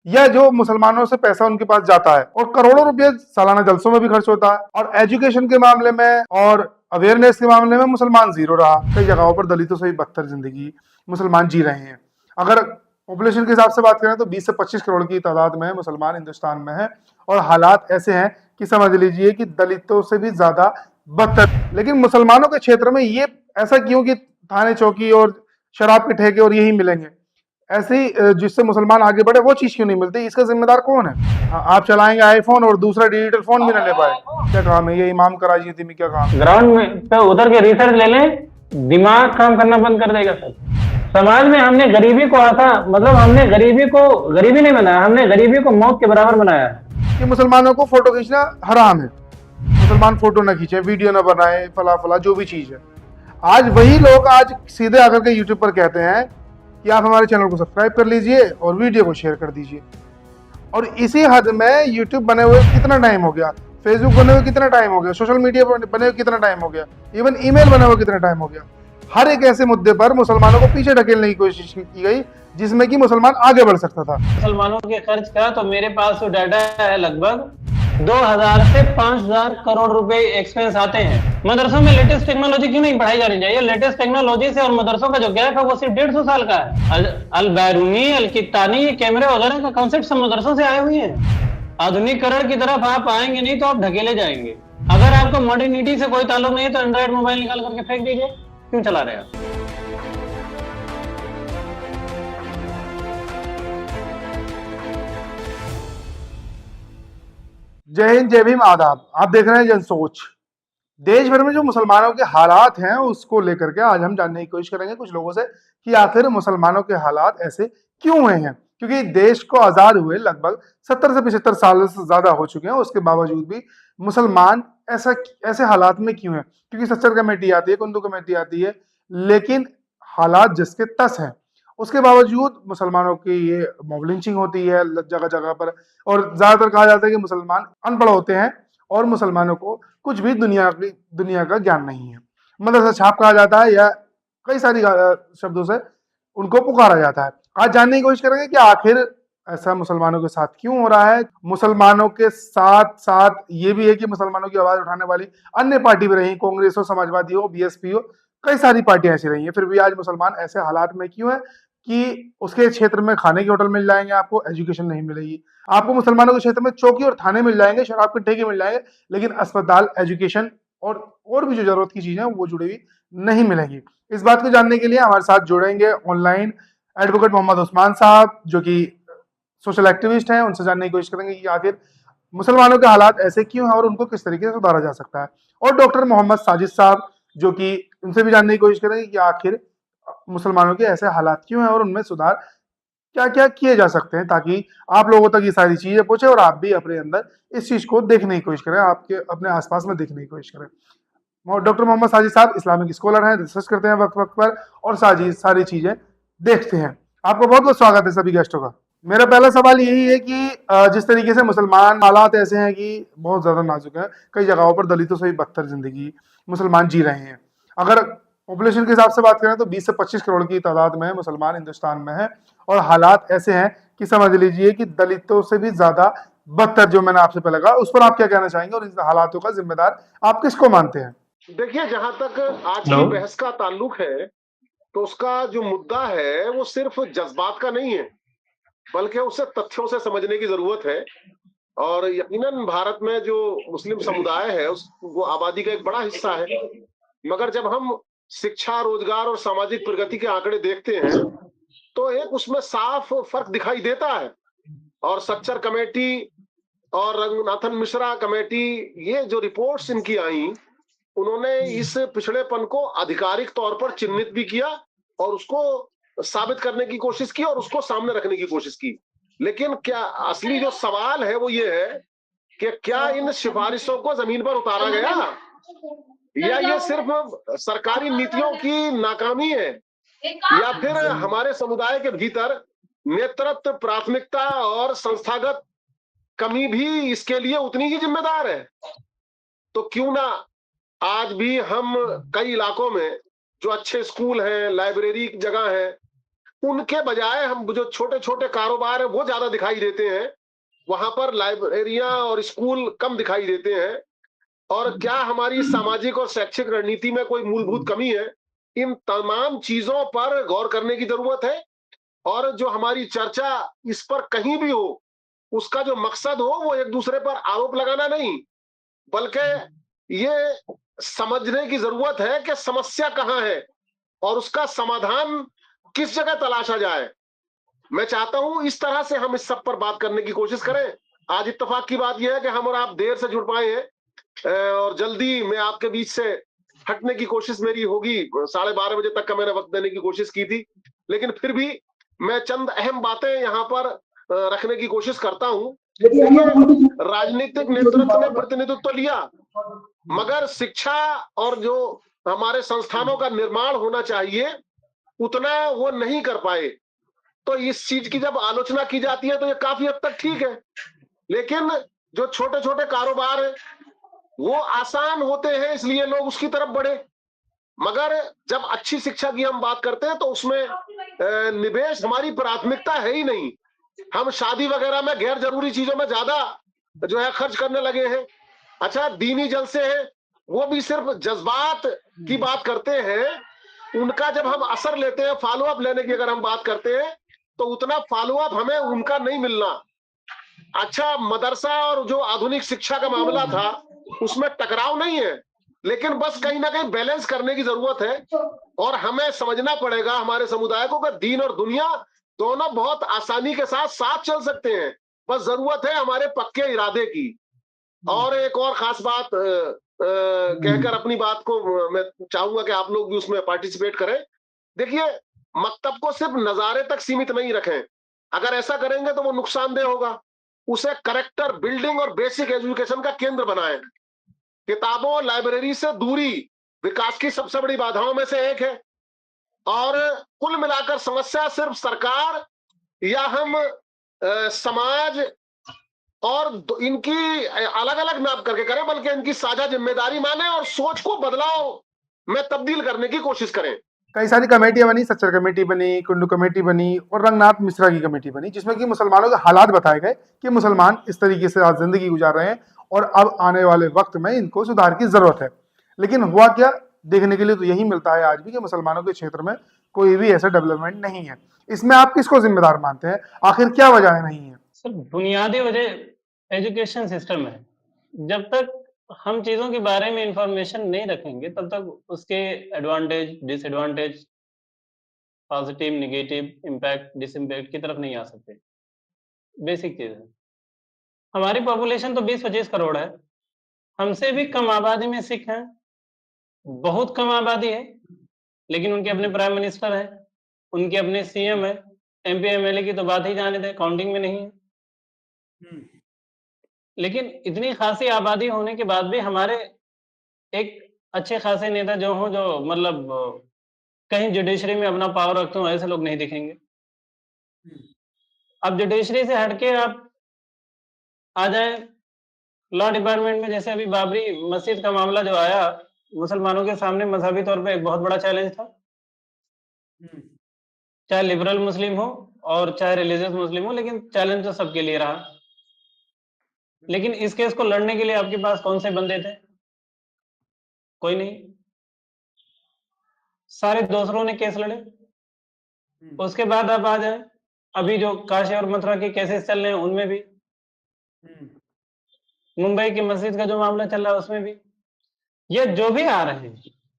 या जो मुसलमानों से पैसा उनके पास जाता है, और करोड़ों रुपए सालाना जलसों में भी खर्च होता है। और एजुकेशन के मामले में और अवेयरनेस के मामले में मुसलमान जीरो रहा। कई जगहों पर दलितों से भी बदतर जिंदगी मुसलमान जी रहे हैं। अगर पॉपुलेशन के हिसाब से बात करें तो 20 से 25 करोड़ की तादाद में मुसलमान हिंदुस्तान में है, और हालात ऐसे हैं कि समझ लीजिए कि दलितों से भी ज्यादा बदतर। लेकिन मुसलमानों के क्षेत्र में ये ऐसा क्यों कि थाने चौकी और शराब के ठेके और यही मिलेंगे, ऐसे ही जिससे मुसलमान आगे बढ़े वो चीज क्यों नहीं मिलती? इसका जिम्मेदार कौन है? आप चलाएंगे आईफोन और दूसरा डिजिटल फोन भी ना ले पाए, क्या काम है? ये इमाम का राजनीति में क्या काम? ग्राउंड में पे उतर के रिसर्च ले लें, दिमाग काम करना बंद कर देगा सर। समाज में हमने गरीबी को हमने गरीबी को गरीबी नहीं बनाया, हमने गरीबी को मौत के बराबर बनाया है। कि मुसलमानों को फोटो खींचना हराम है, मुसलमान फोटो ना खींचे, वीडियो ना बनाए, फला फला जो भी चीज है। आज वही लोग आज सीधे आकर के यूट्यूब पर कहते हैं कि आप हमारे चैनल को सब्सक्राइब कर लीजिए और वीडियो को शेयर कर दीजिए। और इसी हद में यूट्यूब बने हुए कितना टाइम हो गया, फेसबुक बने हुए कितना टाइम हो गया, सोशल मीडिया बने हुए कितना टाइम हो गया, इवन ईमेल बने हुए कितना टाइम हो गया। हर एक ऐसे मुद्दे पर मुसलमानों को पीछे ढकेलने की कोशिश की गई जिसमें कि मुसलमान आगे बढ़ सकता था। मुसलमानों के खर्च का तो मेरे पास तो डाटा है, लगभग 2000 से 5000 करोड़ रुपए एक्सपेंस आते हैं। मदरसों में लेटेस्ट टेक्नोलॉजी क्यों नहीं पढ़ाई जानी चाहिए? लेटेस्ट टेक्नोलॉजी से और मदरसों का जो गैप है वो सिर्फ 150 साल का है। अल बैरूनी, अल कित्तानी, ये कैमरे वगैरह का कॉन्सेप्ट सब मदरसों से आए हुए हैं। आधुनिकरण की तरफ आप आएंगे नहीं तो आप ढकेले जाएंगे। अगर आपको मॉडर्निटी से कोई ताल्लुक नहीं है तो एंड्रॉइड मोबाइल निकाल करके फेंक दीजिए, क्यों चला रहे हैं? जय हिंद, जय भीम, आदाब। आप देख रहे हैं जनसोच। देश भर में जो मुसलमानों के हालात हैं उसको लेकर के आज हम जानने की कोशिश करेंगे कुछ लोगों से कि आखिर मुसलमानों के हालात ऐसे क्यों हुए हैं। क्योंकि देश को आजाद हुए लगभग 70 से 75 साल से ज्यादा हो चुके हैं, उसके बावजूद भी मुसलमान ऐसा ऐसे हालात में क्यों है? क्योंकि सच्चर कमेटी आती है, कुंदू कमेटी आती है, लेकिन हालात जिसके तस हैं, उसके बावजूद मुसलमानों की ये मॉब लिंचिंग होती है जगह जगह पर। और ज्यादातर कहा जाता है कि मुसलमान अनपढ़ होते हैं और मुसलमानों को कुछ भी दुनिया का ज्ञान नहीं है। मदरसा छाप कहा जाता है या कई सारी शब्दों से उनको पुकारा जाता है। आज जानने की कोशिश करेंगे कि आखिर ऐसा मुसलमानों के साथ क्यों हो रहा है। मुसलमानों के साथ साथ ये भी है कि मुसलमानों की आवाज उठाने वाली अन्य पार्टी भी रही, कांग्रेस हो, समाजवादी हो, बीएसपी हो, कई सारी पार्टियां ऐसी रही हैं। फिर भी आज मुसलमान ऐसे हालात में क्यों है कि उसके क्षेत्र में खाने के होटल मिल जाएंगे, आपको एजुकेशन नहीं मिलेगी। आपको मुसलमानों के क्षेत्र में चौकी और थाने मिल जाएंगे, शराब के ठेके मिल जाएंगे, लेकिन अस्पताल, एजुकेशन और भी जो जरूरत की चीजें वो जुड़ी हुई नहीं मिलेगी। इस बात को जानने के लिए हमारे साथ जुड़ेंगे ऑनलाइन एडवोकेट मोहम्मद उस्मान साहब, जो कि सोशल एक्टिविस्ट हैं। उनसे जानने की कोशिश करेंगे कि आखिर मुसलमानों के हालात ऐसे क्यों हैं और उनको किस तरीके से सुधारा जा सकता है। और डॉक्टर मोहम्मद साजिद साहब, जो कि उनसे भी जानने की कोशिश करेंगे कि आखिर मुसलमानों के ऐसे हालात क्यों हैं और उनमें सुधार क्या क्या किए जा सकते हैं, ताकि आप लोगों तक ये सारी चीजें पहुंचे और आप भी अपने अंदर इस चीज को देखने की कोशिश करें, आपके अपने आसपास में देखने की कोशिश करें। डॉक्टर मोहम्मद साजिद साहब इस्लामिक स्कॉलर हैं, रिसर्च करते हैं वक्त वक्त पर और सारी चीजें देखते हैं। आपको बहुत बहुत स्वागत है सभी गेस्टों का। मेरा पहला सवाल यही है कि जिस तरीके से मुसलमान हालात ऐसे हैं कि बहुत ज्यादा नाजुक है, कई जगहों पर दलितों से भी बदतर जिंदगी मुसलमान जी रहे हैं। अगर पॉपुलेशन के हिसाब से बात करें तो 20 से 25 करोड़ की तादाद में मुसलमान हिंदुस्तान में है, और हालात ऐसे हैं कि समझ लीजिए कि दलितों से भी ज्यादा बदतर, जो मैंने आपसे पहले कहा। उस पर आप क्या कहना चाहेंगे और इन हालातों का जिम्मेदार आप किसको मानते हैं? देखिए, जहां तक आज की बहस का ताल्लुक है तो उसका जो मुद्दा है वो सिर्फ जज्बात का नहीं है, बल्कि उसे तथ्यों से समझने की जरूरत है। और यकीनन भारत में जो मुस्लिम समुदाय है वो आबादी का एक बड़ा हिस्सा है, मगर जब हम शिक्षा, रोजगार और सामाजिक प्रगति के आंकड़े देखते हैं तो एक उसमें साफ फर्क दिखाई देता है। और सच्चर कमेटी और रंगनाथन मिश्रा कमेटी, ये जो रिपोर्ट्स इनकी आई, उन्होंने इस पिछड़ेपन को आधिकारिक तौर पर चिन्हित भी किया और उसको साबित करने की कोशिश की और उसको सामने रखने की कोशिश की। लेकिन क्या असली जो सवाल है वो ये है कि क्या इन सिफारिशों को जमीन पर उतारा गया, या ये सिर्फ सरकारी नीतियों की नाकामी है, या फिर हमारे समुदाय के भीतर नेतृत्व, प्राथमिकता और संस्थागत कमी भी इसके लिए उतनी ही जिम्मेदार है। तो क्यों ना आज भी हम कई इलाकों में जो अच्छे स्कूल हैं, लाइब्रेरी जगह है, उनके बजाय हम जो छोटे छोटे कारोबार है वो ज्यादा दिखाई देते हैं, वहां पर लाइब्रेरियां और स्कूल कम दिखाई देते हैं। और क्या हमारी सामाजिक और शैक्षिक रणनीति में कोई मूलभूत कमी है? इन तमाम चीजों पर गौर करने की जरूरत है। और जो हमारी चर्चा इस पर कहीं भी हो, उसका जो मकसद हो वो एक दूसरे पर आरोप लगाना नहीं, बल्कि ये समझने की जरूरत है कि समस्या कहां है और उसका समाधान किस जगह तलाशा जाए। मैं चाहता हूं इस तरह से हम इस सब पर बात करने की कोशिश करें। आज इत्तेफाक की बात यह है कि हम और आप देर से जुड़ पाए हैं, और जल्दी मैं आपके बीच से हटने की कोशिश मेरी होगी। 12:30 बजे तक का मैंने वक्त देने की कोशिश की थी, लेकिन फिर भी मैं चंद अहम बातें यहाँ पर रखने की कोशिश करता हूं। देखिए, राजनीतिक नेतृत्व ने प्रतिनिधित्व तो लिया, मगर शिक्षा और जो हमारे संस्थानों का निर्माण होना चाहिए उतना वो नहीं कर पाए। तो इस चीज की जब आलोचना की जाती है तो ये काफी हद तक ठीक है, लेकिन जो छोटे छोटे कारोबार है वो आसान होते हैं, इसलिए लोग उसकी तरफ बढ़े। मगर जब अच्छी शिक्षा की हम बात करते हैं तो उसमें निवेश हमारी प्राथमिकता है ही नहीं। हम शादी वगैरह में गैर जरूरी चीजों में ज्यादा जो है खर्च करने लगे हैं। अच्छा, दीनी जलसे हैं, वो भी सिर्फ जज्बात की बात करते हैं। उनका जब हम असर लेते हैं, फॉलो अप लेने की अगर हम बात करते हैं, तो उतना फॉलो अप हमें उनका नहीं मिलना। अच्छा, मदरसा और जो आधुनिक शिक्षा का मामला था उसमें टकराव नहीं है, लेकिन बस कहीं ना कहीं बैलेंस करने की जरूरत है। और हमें समझना पड़ेगा हमारे समुदाय को कि दीन और दुनिया दोनों बहुत आसानी के साथ साथ चल सकते हैं, बस जरूरत है हमारे पक्के इरादे की। और एक और खास बात कहकर अपनी बात को मैं चाहूंगा कि आप लोग भी उसमें पार्टिसिपेट करें। देखिए, मकतब को सिर्फ नजारे तक सीमित नहीं रखें। अगर ऐसा करेंगे तो वो नुकसानदेह होगा। उसे करेक्टर बिल्डिंग और बेसिक एजुकेशन का केंद्र बनाएं। किताबों, लाइब्रेरी से दूरी विकास की सबसे बड़ी बाधाओं में से एक है। और कुल मिलाकर समस्या सिर्फ सरकार या हम समाज और इनकी अलग अलग नाप करके करें, बल्कि इनकी साझा जिम्मेदारी माने और सोच को बदलाव में तब्दील करने की कोशिश करें। कई सारी कमेटियां बनी, सच्चर कमेटी बनी, कुंडू कमेटी बनी और रंगनाथ मिश्रा की कमेटी बनी, जिसमें कि मुसलमानों के हालात बताए गए कि मुसलमान इस तरीके से आज जिंदगी गुजार रहे हैं और अब आने वाले वक्त में इनको सुधार की जरूरत है। लेकिन हुआ क्या, देखने के लिए तो यही मिलता है आज भी कि मुसलमानों के क्षेत्र में कोई भी ऐसा डेवलपमेंट नहीं है। इसमें आप किसको जिम्मेदार मानते हैं? आखिर क्या वजह नहीं है? सर, बुनियादी वजह एजुकेशन सिस्टम है। जब तक हम चीजों के बारे में इंफॉर्मेशन नहीं रखेंगे तब तक उसके advantage, disadvantage, positive, negative, impact, disimpact की तरफ नहीं आ सकते। बेसिक चीज है। हमारी पॉपुलेशन तो 20-25 करोड़ है। हमसे भी कम आबादी में सिख हैं, बहुत कम आबादी है, लेकिन उनके अपने प्राइम मिनिस्टर है, उनके अपने सीएम है। एमपी एमएलए की तो बात ही जाने दें, काउंटिंग में नहीं है। लेकिन इतनी खासी आबादी होने के बाद भी हमारे एक अच्छे खासे नेता जो हो, जो मतलब कहीं जुडिशरी में अपना पावर रखते हो, ऐसे लोग नहीं दिखेंगे। अब जुडिशरी से हटके आप आ जाए लॉ डिपार्टमेंट में, जैसे अभी बाबरी मस्जिद का मामला जो आया, मुसलमानों के सामने मजहबी तौर पे एक बहुत बड़ा चैलेंज था। चाहे लिबरल मुस्लिम हो और चाहे रिलीजियस मुस्लिम हो, लेकिन चैलेंज तो सबके लिए रहा। लेकिन इस केस को लड़ने के लिए आपके पास कौन से बंदे थे? कोई नहीं। सारे दूसरों ने केस लड़े। उसके बाद आप आ जाए, अभी जो काशी और मथुरा के केसेस चल रहे हैं उनमें भी, मुंबई की मस्जिद का जो मामला चल रहा है उसमें भी, ये जो भी आ रहे हैं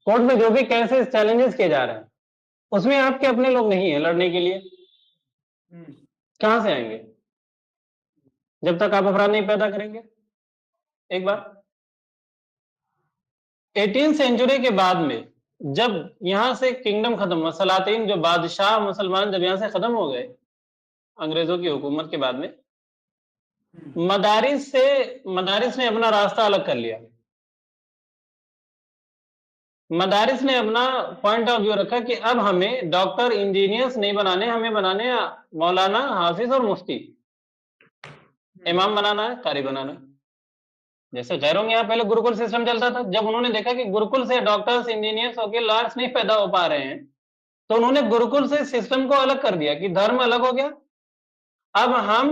कोर्ट में, जो भी केसेस चैलेंजेस किए जा रहे हैं, उसमें आपके अपने लोग नहीं है लड़ने के लिए। कहां से आएंगे जब तक आप अफराद नहीं पैदा करेंगे? एक बार 18वीं सेंचुरी के बाद में जब यहां से किंगडम खत्म हुआ, सलातीन जो बादशाह मुसलमान जब यहां से खत्म हो गए अंग्रेजों की हुकूमत के बाद में, मदारिस ने अपना रास्ता अलग कर लिया। मदारिस ने अपना पॉइंट ऑफ व्यू रखा कि अब हमें डॉक्टर इंजीनियर्स नहीं बनाने, हमें बनाने मौलाना, हाफिज और मुफ्ती, इमाम बनाना है, कारी बनाना है। जैसे गैरों में यहाँ पहले गुरुकुल सिस्टम चलता था। जब उन्होंने देखा कि गुरुकुल से डॉक्टर्स, इंजीनियर्स, वकील, लॉयर्स नहीं पैदा हो पा रहे हैं, तो उन्होंने गुरुकुल से सिस्टम को अलग कर दिया कि धर्म अलग हो गया। अब हम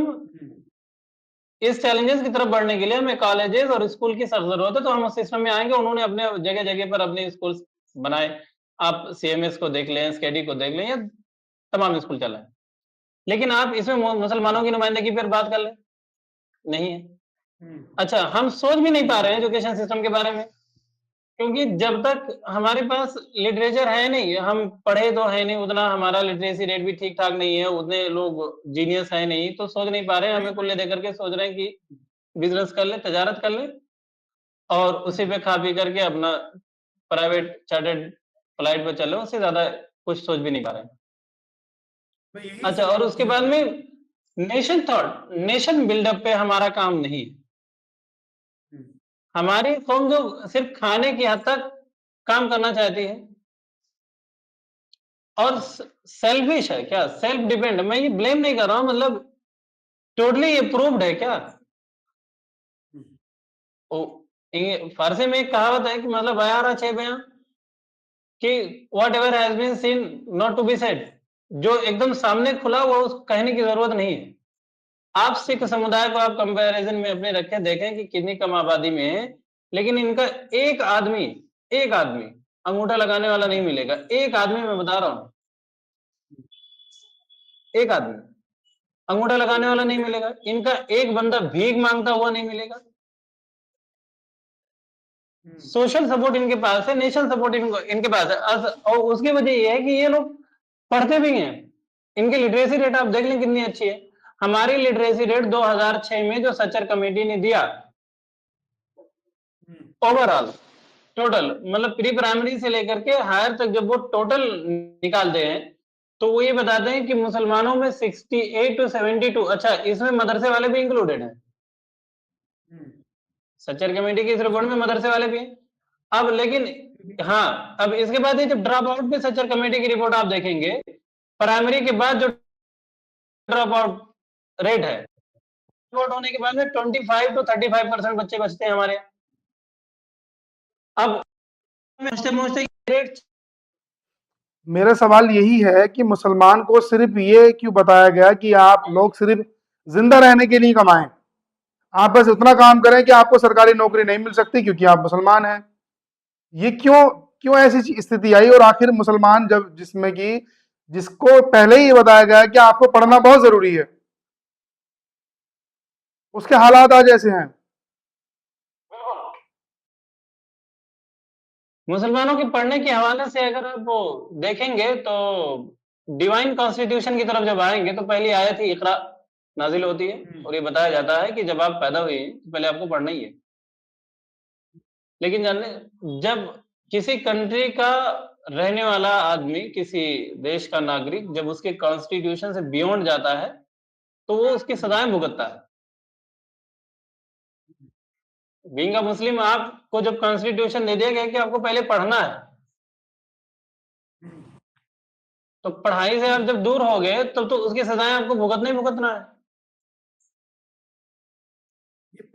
इस चैलेंजेस की तरफ बढ़ने के लिए हमें कॉलेजेस और स्कूल की सख्त जरूरत है, तो हम उस सिस्टम में आएंगे। उन्होंने अपने जगह जगह पर अपने स्कूल बनाए। आप सीएमएस को देख लें, स्केडी को देख लें, या तमाम स्कूल चलाएं। लेकिन आप इसमें मुसलमानों की नुमाइंदगी पर बात कर लें, नहीं है। अच्छा, हम सोच भी नहीं पा रहे हैं एजुकेशन सिस्टम के बारे में, क्योंकि जब तक हमारे पास लिटरेचर है नहीं, हम पढ़े तो है नहीं उतना, हमारा लिटरेसी रेट भी ठीक ठाक नहीं है, उतने लोग जीनियस है नहीं, तो सोच नहीं पा रहे हैं। हमें कुल्ले दे करके सोच रहे हैं कि बिजनेस कर ले, तजारत कर ले, और उसी पे खा पी करके अपना प्राइवेट चार्टर्ड फ्लाइट पे चले, उससे ज्यादा कुछ सोच भी नहीं पा रहे हैं। अच्छा, और उसके बाद में नेशन थॉट, नेशन बिल्डअप पे हमारा काम नहीं है। हमारी कौम जो सिर्फ खाने की हद तक काम करना चाहती है और सेल्फिश है, क्या सेल्फ डिपेंड, मैं ये ब्लेम नहीं कर रहा हूं, मतलब टोटली ये प्रूव्ड है क्या। फारसी में एक कहावत है कि मतलब बयां रहा छह बयां, कि whatever has been seen not to be said, जो एकदम सामने खुला वो कहने की जरूरत नहीं है। आप सिख समुदाय को आप कंपैरिजन में अपने रखें, देखें कि कितनी कम आबादी में है, लेकिन इनका एक आदमी अंगूठा लगाने वाला नहीं मिलेगा। एक आदमी, मैं बता रहा हूं, एक आदमी अंगूठा लगाने वाला नहीं मिलेगा। इनका एक बंदा भीख मांगता हुआ नहीं मिलेगा। सोशल सपोर्ट इनके पास है, नेशनल सपोर्ट इनके पास है। और उसकी वजह यह है कि ये लोग पढ़ते भी हैं। इनकी लिटरेसी रेट आप देख लें कितनी अच्छी है। हमारी लिटरेसी रेट 2006 में जो सच्चर कमेटी ने दिया, ओवरऑल टोटल, मतलब प्री प्राइमरी से लेकर के हायर तक जब वो टोटल निकालते हैं, तो वो ये बताते हैं कि मुसलमानों में 68 to 72, अच्छा इसमें मदरसे वाले भी इंक्लूडेड हैं। सच्चर कमेटी की इस रिपोर्ट में मदरसे वाले भी हैं। अब लेकिन हाँ, अब इसके बाद ये जब ड्रॉप आउट पे सच्चर कमेटी की रिपोर्ट आप देखेंगे, प्राइमरी के बाद जो ड्रॉप आउट रेट है, ड्रॉप होने के बाद में 25 to 35% बच्चे बचते हैं हमारे। अब पहुंचते रेट, मेरा सवाल यही है कि मुसलमान को सिर्फ ये क्यों बताया गया कि आप लोग सिर्फ जिंदा रहने के लिए कमाएं, आप बस उतना काम करें कि आपको सरकारी नौकरी नहीं मिल सकती क्योंकि आप मुसलमान हैं। ये क्यों क्यों ऐसी स्थिति आई? और आखिर मुसलमान जब जिसमें कि जिसको पहले ही ये बताया गया है कि आपको पढ़ना बहुत जरूरी है, उसके हालात आज ऐसे हैं। मुसलमानों के पढ़ने के हवाले से अगर आप वो देखेंगे तो डिवाइन कॉन्स्टिट्यूशन की तरफ जब आएंगे तो पहली आयत ही इकरा नाजिल होती है, और ये बताया जाता है कि जब आप पैदा हुए तो पहले आपको पढ़ना ही है। लेकिन जानने, जब किसी कंट्री का रहने वाला आदमी, किसी देश का नागरिक, जब उसके कॉन्स्टिट्यूशन से बियॉन्ड जाता है तो वो उसकी सजाएं भुगतता है। बीइंग अ मुस्लिम, आपको जब कॉन्स्टिट्यूशन दे दिया गया कि आपको पहले पढ़ना है, तो पढ़ाई से आप जब दूर हो गए तब तो उसकी सजाएं आपको भुगतना ही भुगतना है।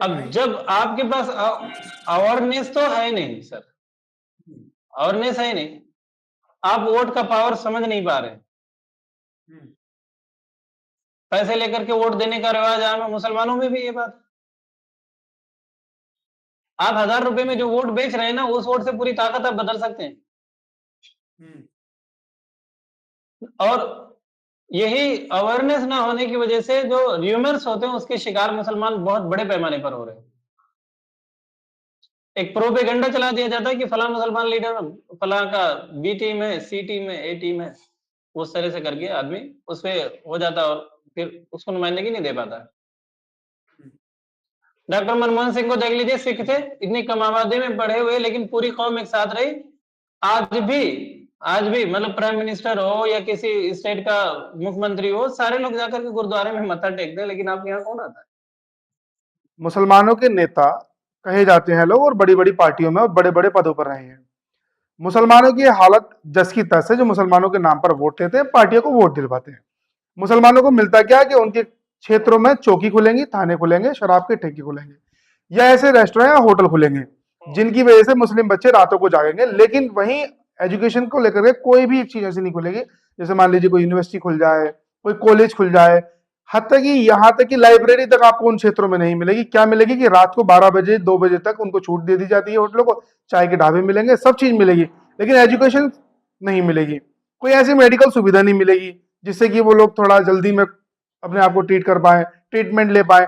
अब जब आपके पास अवेयरनेस तो है नहीं सर, अवेयरनेस है नहीं, आप वोट का पावर समझ नहीं पा रहे। पैसे लेकर के वोट देने का रिवाज आम है, मुसलमानों में भी ये बात। आप 1000 रुपए में जो वोट बेच रहे हैं ना, उस वोट से पूरी ताकत आप बदल सकते हैं। और यही अवेयरनेस ना होने की वजह से जो र्यूमर्स होते हैं उसके शिकार मुसलमान बहुत बड़े पैमाने पर हो रहे हैं। एक प्रोपेगेंडा चला दिया जाता है कि फला मुसलमान लीडर, फला का बी टीम है, सी टीम है, ए टीम है, उस तरह से करके आदमी उस पर हो जाता है और फिर उसको नुमाइंदगी नहीं दे पाता। डॉक्टर मनमोहन सिंह को देख लीजिए, सिख थे, इतनी कम आबादी में पढ़े हुए, लेकिन पूरी कौम एक साथ रही। आज भी मतलब प्राइम मिनिस्टर हो या किसी स्टेट का मुख्यमंत्री हो, सारे लोग जाकर के गुरुद्वारे में मत्था टेकते हैं, लेकिन आपके यहाँ कौन आता है? मुसलमानों के नेता कहे जाते हैं लोग, और बड़ी बड़ी पार्टियों में और बड़े बड़े पदों पर रहे हैं। मुसलमानों की हालत जस की तस है, जो मुसलमानों के नाम पर वोट लेते हैं, पार्टियों को वोट दिलवाते हैं। मुसलमानों को मिलता क्या कि उनके क्षेत्रों में चौकी खुलेंगी, थाने खुलेंगे, शराब के ठेके खुलेंगे, या ऐसे रेस्टोरेंट या होटल खुलेंगे जिनकी वजह से मुस्लिम बच्चे रातों को जागेंगे। लेकिन वहीं एजुकेशन को लेकर के कोई भी एक चीज ऐसी नहीं खुलेगी। जैसे मान लीजिए कोई यूनिवर्सिटी खुल जाए, कोई कॉलेज खुल जाए, हत्या कि यहाँ तक कि लाइब्रेरी तक आपको उन क्षेत्रों में नहीं मिलेगी। क्या मिलेगी कि रात को 12 बजे 2 बजे तक उनको छूट दे दी जाती है होटलों को, चाय के ढाबे मिलेंगे, सब चीज मिलेगी, लेकिन एजुकेशन नहीं मिलेगी। कोई ऐसी मेडिकल सुविधा नहीं मिलेगी जिससे कि वो लोग थोड़ा जल्दी में अपने आप को ट्रीट कर पाए, ट्रीटमेंट ले पाए।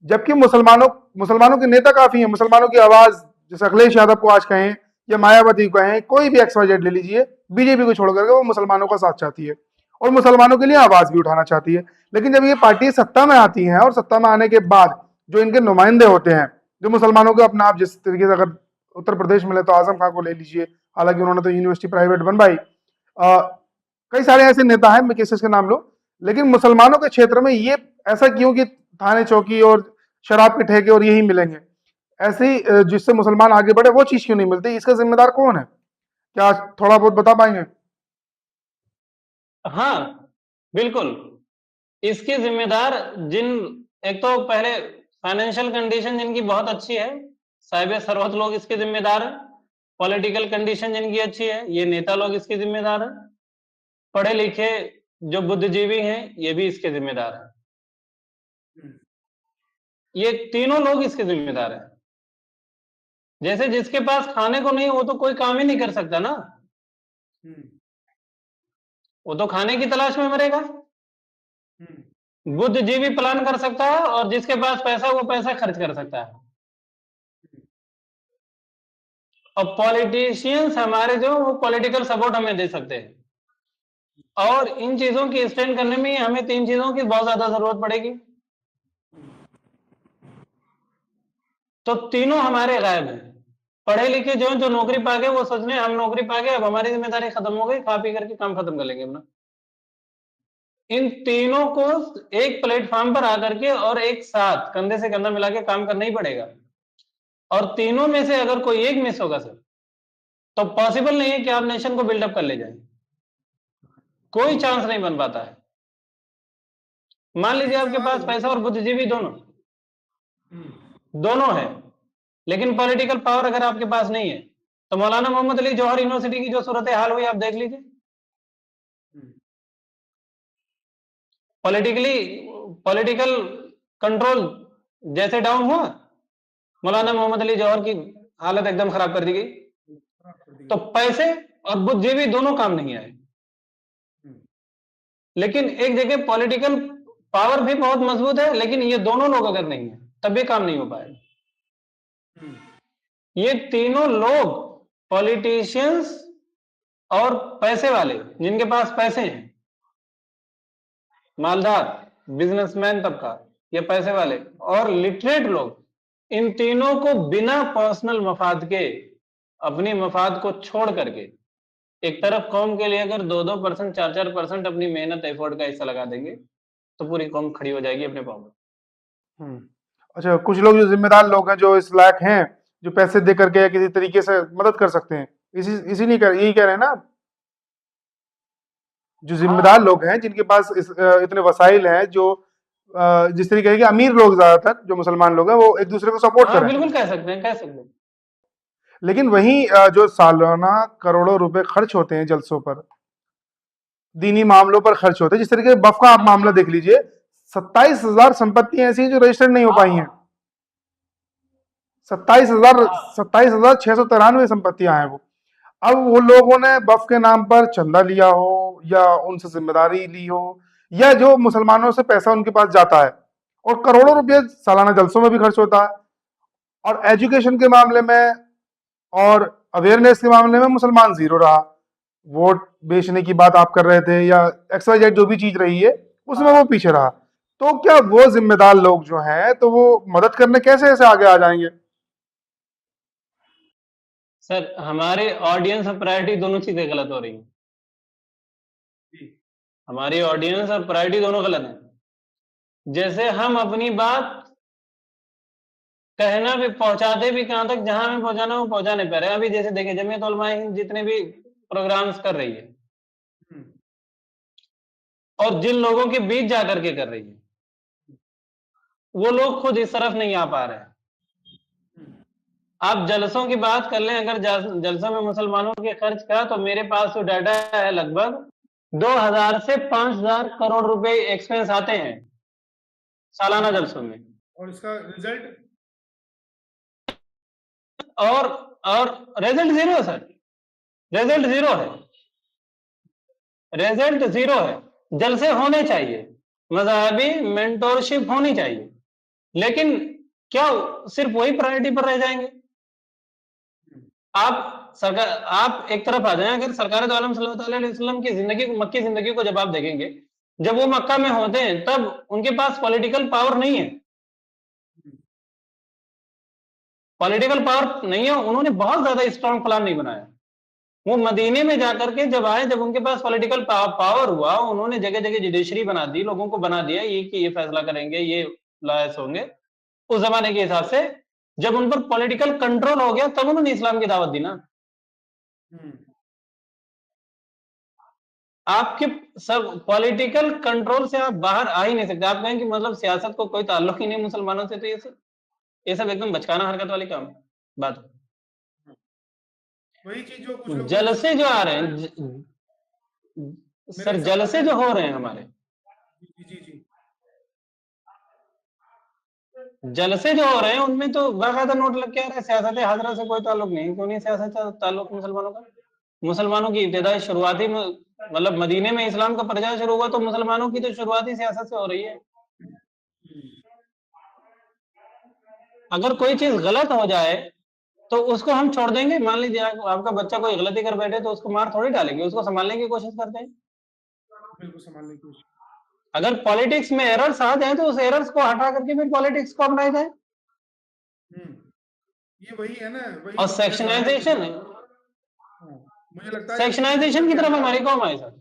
जबकि मुसलमानों के नेता काफी हैं, मुसलमानों की आवाज, जैसे अखिलेश यादव को आज कहें या मायावती को कहें, कोई भी XYZ ले लीजिए, बीजेपी को छोड़ करके वो मुसलमानों का साथ चाहती है और मुसलमानों के लिए आवाज भी उठाना चाहती है। लेकिन जब ये पार्टी सत्ता में आती है और सत्ता में आने के बाद जो इनके नुमाइंदे होते हैं, जो मुसलमानों को अपना, आप जिस तरीके से अगर उत्तर प्रदेश में ले तो आजम खान को ले लीजिए, हालांकि उन्होंने तो यूनिवर्सिटी प्राइवेट बनवाई। कई सारे ऐसे नेता हैं, मैं किसी के नाम लूं, लेकिन मुसलमानों के क्षेत्र में ये ऐसा क्यों कि थाने चौकी और शराब के ठेके और यही मिलेंगे, ऐसे ही जिससे मुसलमान आगे बढ़े वो चीज क्यों नहीं मिलती? इसका जिम्मेदार कौन है? क्या आप थोड़ा बहुत बता पाएंगे? हाँ, बिल्कुल। इसके जिम्मेदार जिन, एक तो पहले फाइनेंशियल कंडीशन जिनकी बहुत अच्छी है, साहिब सरवत लोग इसके जिम्मेदार हैं। पॉलिटिकल कंडीशन जिनकी अच्छी है, ये नेता लोग इसके जिम्मेदार हैं। पढ़े लिखे जो बुद्धिजीवी हैं, ये भी इसके जिम्मेदार हैं। ये तीनों लोग इसके जिम्मेदार हैं। जैसे जिसके पास खाने को नहीं, वो तो कोई काम ही नहीं कर सकता ना, वो तो खाने की तलाश में मरेगा। बुद्धिजीवी प्लान कर सकता है और जिसके पास पैसा वो पैसा खर्च कर सकता है। और पॉलिटिशियंस हमारे जो, वो पॉलिटिकल सपोर्ट हमें दे सकते हैं। और इन चीजों की स्टैंड करने में हमें तीन चीजों की बहुत ज्यादा जरूरत पड़ेगी। तो तीनों हमारे गायब हैं। पढ़े लिखे जो नौकरी पा गए वो सोच रहे हैं हम नौकरी पा गए, अब हमारी जिम्मेदारी खत्म हो गई, खा पी करके काम खत्म कर लेंगे अपना। इन तीनों को एक प्लेटफॉर्म पर आकर के और एक साथ कंधे से कंधा मिला के काम करना ही पड़ेगा। और तीनों में से अगर कोई एक मिस होगा सर, तो पॉसिबल नहीं है कि आप नेशन को बिल्डअप कर ले जाए। कोई चांस नहीं बन पाता है। मान लीजिए आपके पास पैसा और बुद्धिजीवी दोनों दोनों है, लेकिन पॉलिटिकल पावर अगर आपके पास नहीं है, तो मौलाना मोहम्मद अली जौहर यूनिवर्सिटी की जो सूरत हाल हुई आप देख लीजिए। पॉलिटिकल कंट्रोल जैसे डाउन हुआ, मौलाना मोहम्मद अली जौहर की हालत एकदम खराब कर दी गई। तो पैसे और बुद्धिजीवी दोनों काम नहीं आए। लेकिन एक जगह पॉलिटिकल पावर भी बहुत मजबूत है, लेकिन ये दोनों लोग अगर नहीं है तब भी काम नहीं हो पाएगा। ये तीनों लोग, पॉलिटिशियंस और पैसे वाले, जिनके पास पैसे हैं, मालदार बिजनेसमैन तबका, ये पैसे वाले और लिटरेट लोग, इन तीनों को बिना पर्सनल मफाद के, अपनी मफाद को छोड़ करके, एक तरफ कौम के लिए अगर 2-2%, 4-4% अपनी मेहनत एफर्ट का हिस्सा लगा देंगे, तो पूरी कौम खड़ी हो जाएगी अपने पांव पर। अच्छा, कुछ लोग जो जिम्मेदार लोग हैं, जो इस लायक हैं, जो पैसे दे करके या किसी तरीके से मदद कर सकते हैं, इसी नहीं यही कह रहे हैं ना? जो जिम्मेदार लोग हैं, जिनके पास इतने वसाइल हैं, जो जिस तरीके के अमीर लोग, ज्यादातर जो मुसलमान लोग हैं, वो एक दूसरे को सपोर्ट हाँ, करें। बिल्कुल कह सकते हैं, कह सकते हैं। लेकिन वहीं जो सालाना करोड़ों रुपए खर्च होते हैं जलसों पर, दीनी मामलों पर खर्च होते हैं, जिस तरीके बफ का आप मामला देख लीजिए, 27,000 संपत्ति ऐसी हैं जो रजिस्टर्ड नहीं हो पाई हैं। 27,693 संपत्तियां हैं वो। अब वो लोगों ने बफ के नाम पर चंदा लिया हो, या उनसे जिम्मेदारी ली हो, या जो मुसलमानों से पैसा उनके पास जाता है, और करोड़ों रुपए सालाना जलसों में भी खर्च होता है। और एजुकेशन के मामले में और अवेयरनेस के मामले में मुसलमान जीरो रहा। वोट बेचने की बात आप कर रहे थे, या XYZ जो भी चीज रही है, उसमें वो पीछे रहा। तो क्या वो जिम्मेदार लोग जो हैं, तो वो मदद करने कैसे ऐसे आगे आ जाएंगे? सर, हमारे ऑडियंस और प्रायोरिटी दोनों चीजें गलत हो रही हैं। हमारी ऑडियंस और प्रायोरिटी दोनों गलत है। जैसे हम अपनी बात कहना भी, पहुंचाते भी कहां तक, जहां हमें पहुंचाना वो पहुंचा नहीं पा रहे। अभी जैसे देखें, जमीयत उलमा हिंद जितने भी प्रोग्राम्स कर रही है, और जिन लोगों के बीच जाकर के कर रही है, वो लोग खुद इस तरफ नहीं आ पा रहे हैं। आप जलसों की बात कर लें, अगर जलसों में मुसलमानों के खर्च का, तो मेरे पास तो डाटा है, लगभग 2000 से 5000 करोड़ रुपए एक्सपेंस आते हैं सालाना जलसों में। और इसका रिजल्ट? और और रिजल्ट जीरो है सर, रिजल्ट जीरो है, रिजल्ट जीरो है। जलसे होने चाहिए, मजहबी मेंटोरशिप होनी चाहिए, लेकिन क्या सिर्फ वही प्रायोरिटी पर रह जाएंगे? आप सरकार, आप एक तरफ आ जाएं, अगर सरकार दो आलम सल्लल्लाहु अलैहि वसल्लम की जिंदगी, मक्की जिंदगी को जब आप देखेंगे, जब वो मक्का में होते हैं तब उनके पास पॉलिटिकल पावर नहीं है, पॉलिटिकल पावर नहीं है, उन्होंने बहुत ज्यादा स्ट्रांग प्लान नहीं बनाया। वो मदीने में जाकर के जब आए, जब उनके पास पॉलिटिकल पावर हुआ, उन्होंने जगह जगह जुडिशरी बना दी, लोगों को बना दिया ये कि ये फैसला करेंगे, ये लॉयर्स होंगे उस जमाने के हिसाब से। जब उन पर पॉलिटिकल कंट्रोल हो गया तब उन्होंने इस्लाम की दावत दी ना। आपके सब पॉलिटिकल कंट्रोल से आप बाहर आ ही नहीं सकते। आप कहें कि मतलब सियासत को कोई ताल्लुक ही नहीं मुसलमानों से, तो ये सब एकदम बचकाना हरकत वाली काम बात। वही चीज जो कुछ लोग जलसे जो आ रहे हैं सर, जलसे जो हो रहे हैं हमारे, जी जी जी, जलसे जो हो रहे हैं उनमें तो बाकायदा नोट लग के आ रहा है, सियासत हाजरा से कोई ताल्लुक नहीं। क्यों नहीं सियासत से ताल्लुक मुसलमानों का? मुसलमानों की इब्तिदाई शुरुआती मतलब मदीने में इस्लाम का प्रचार शुरू हुआ, तो मुसलमानों की तो शुरुआती सियासत से हो रही है। अगर कोई चीज गलत हो जाए तो उसको हम छोड़ देंगे? मान लीजिए आपका बच्चा कोई गलती कर बैठे तो उसको मार थोड़ी डालेंगे, उसको संभालने की कोशिश करते हैं। बिल्कुल संभालने की कोशिश। अगर पॉलिटिक्स में एरर्स आ जाए तो उस एरर्स को हटा करके फिर पॉलिटिक्स को अपनाया जाए। ये वही है ना, वही और जो सेक्शनाइजेशन है, मुझे लगता है सेक्शनाइजेशन की तरफ हमारी कौम आई सर।